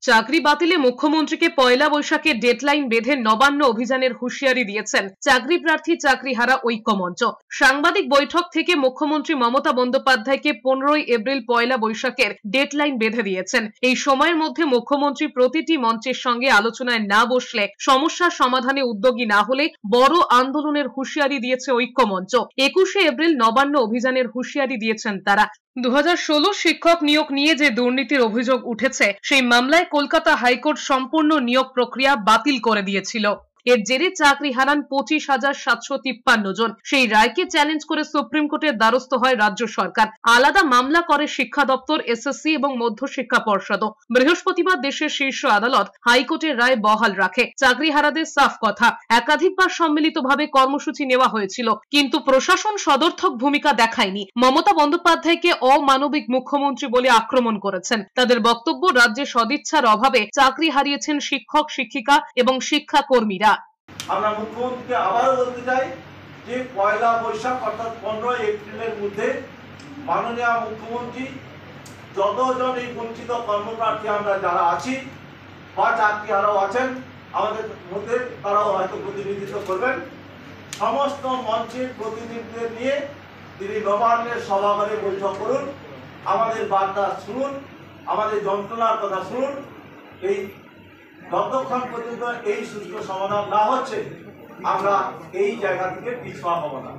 চাকরি বাতিলে মুখ্যমন্ত্রীকে পয়লা বৈশাখে ডেডলাইন বেঁধে নবান্ন অভিযানের হুঁশিয়ারি দিয়েছেন চাকরি প্রার্থী চাকরিহারা ঐক্যমঞ্চ। সাংবাদিক বৈঠক থেকে মুখ্যমন্ত্রী মমতা বন্দ্যোপাধ্যায়কে 15 এপ্রিল পয়লা বৈশাখের ডেডলাইন বেঁধে দিয়েছেন। এই সময়ের মধ্যে মুখ্যমন্ত্রী প্রতিটি মঞ্চের সঙ্গে আলোচনায় না বসলে, সমস্যার সমাধানে উদ্যোগী না হলে বড় আন্দোলনের হুঁশিয়ারি দিয়েছে ঐক্যমঞ্চ। 21 এপ্রিল নবান্ন অভিযানের হুঁশিয়ারি দিয়েছেন তারা। 2016 শিক্ষক নিয়োগ নিয়ে যে দুর্নীতির অভিযোগ উঠেছে, সেই মামলায় কলকাতা হাইকোর্ট সম্পূর্ণ নিয়োগ প্রক্রিয়া বাতিল করে দিয়েছিল। এর জেরে চাকরি হারান 25,753 জন। সেই রায়কে চ্যালেঞ্জ করে সুপ্রিম কোর্টের দ্বারস্থ হয় রাজ্য সরকার। আলাদা মামলা করে শিক্ষা দপ্তর, এসএসসি এবং মধ্যশিক্ষা পর্ষদ। বৃহস্পতিবার দেশের শীর্ষ আদালত হাইকোর্টের রায় বহাল রাখে। চাকরিহারাদের সাফ কথা, একাধিকবার সম্মিলিতভাবে কর্মসূচি নেওয়া হয়েছিল, কিন্তু প্রশাসন সদর্থক ভূমিকা দেখায়নি। মমতা বন্দ্যোপাধ্যায়কে অমানবিক মুখ্যমন্ত্রী বলে আক্রমণ করেছেন। তাদের বক্তব্য, রাজ্যে সদিচ্ছার অভাবে চাকরি হারিয়েছেন শিক্ষক, শিক্ষিকা এবং শিক্ষা কর্মীরা। আমরা মুখ্যমন্ত্রীকে আবারও বলতে চাই যে পয়লা বৈশাখ অর্থাৎ 15 এপ্রিলের মধ্যে মাননীয় মুখ্যমন্ত্রী যতজন এই বঞ্চিত কর্মপ্রার্থী আমরা যারা আছি বা চাকরিহারাও আছেন আমাদের মধ্যে, তারাও হয়তো প্রতিনিধিত্ব করবেন, সমস্ত মঞ্চের প্রতিনিধিদের নিয়ে তিনি নবান্নের সভাঘরে বৈঠক করুন, আমাদের বার্তা শুনুন, আমাদের যন্ত্রণার কথা শুনুন। এই যতক্ষণ পর্যন্ত এই সুষ্ঠু সমাধান না হচ্ছে আমরা এই জায়গা থেকে পিছপা হব না।